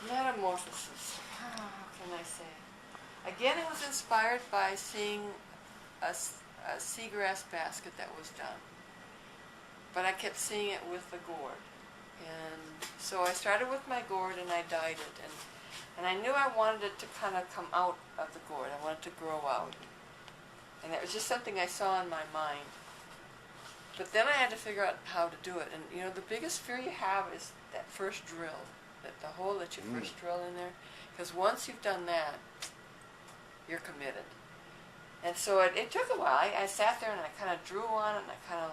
Metamorphosis. How can I say? Again, it was inspired by seeing a seagrass basket that was done. But I kept seeing it with the gourd. And so I started with my gourd and I dyed it. And I knew I wanted it to kind of come out of the gourd. I wanted it to grow out. And it was just something I saw in my mind. But then I had to figure out how to do it. And you know, the biggest fear you have is that first drill, the hole that you first drill in there. Because once you've done that, you're committed. And so it took a while. I sat there and I kind of drew on it and I kind of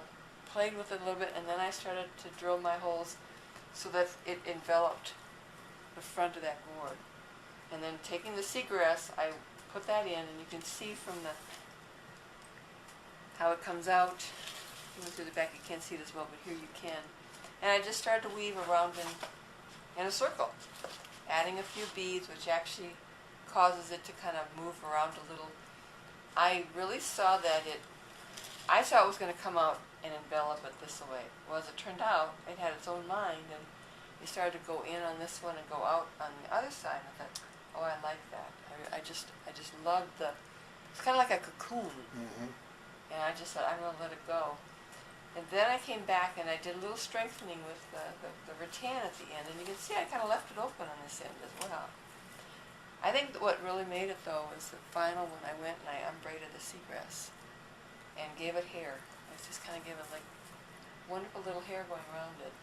played with it a little bit. And then I started to drill my holes so that it enveloped the front of that gourd. And then taking the seagrass, I put that in, and you can see from how it comes out. Even through the back you can't see it as well, but here you can. And I just started to weave around in a circle, adding a few beads, which actually causes it to kind of move around a little. I really saw that I saw it was going to come out and envelop it this way. Well, as it turned out, it had its own mind, and it started to go in on this one and go out on the other side. I thought, oh, I like that. I just loved it's kind of like a cocoon. Mm-hmm. And I just thought, I'm going to let it go. And then I came back and I did a little strengthening with the rattan at the end. And you can see I kind of left it open on this end as well. I think that what really made it, though, was the final when I went and I unbraided the seagrass and gave it hair. I just kind of gave it like wonderful little hair going around it.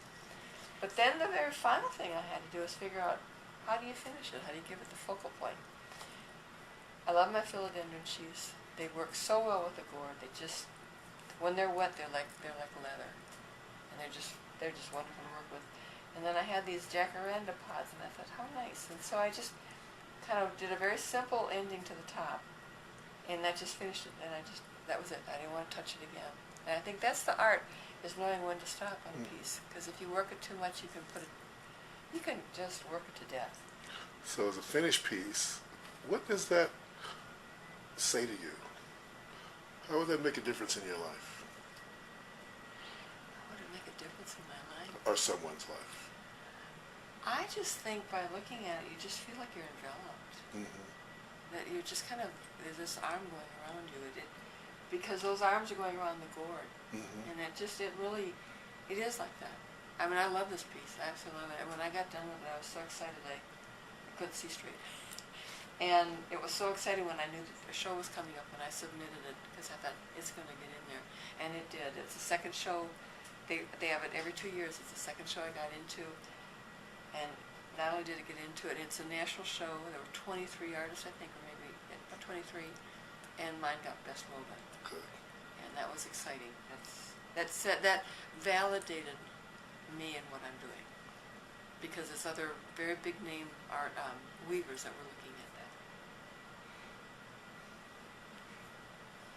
But then the very final thing I had to do is figure out, how do you finish it? How do you give it the focal point? I love my philodendron sheaths. They work so well with the gourd. They just, when they're wet, they're like leather, and they're just wonderful to work with. And then I had these jacaranda pods, and I thought, how nice. And so I just kind of did a very simple ending to the top, and that just finished it. And that was it. I didn't want to touch it again. And I think that's the art, is knowing when to stop on a piece. Because if you work it too much, you can just work it to death. So as a finished piece, what does that say to you? How would that make a difference in your life? How would it make a difference in my life? Or someone's life? I just think by looking at it, you just feel like you're enveloped. Mm-hmm. That you're just kind of, there's this arm going around you. Because those arms are going around the gourd. Mm-hmm. And it really, it is like that. I mean, I love this piece. I absolutely love it. And when I got done with it, I was so excited I couldn't see straight. And it was so exciting when I knew that the show was coming up, and I submitted it because I thought it's going to get in there. And it did. It's the second show. They have it every 2 years. It's the second show I got into. And not only did it get into it, it's a national show. There were 23 artists, I think, or maybe 23. And mine got Best Woven. Good. And that was exciting. That validated me and what I'm doing. Because there's other very big name art weavers that were looking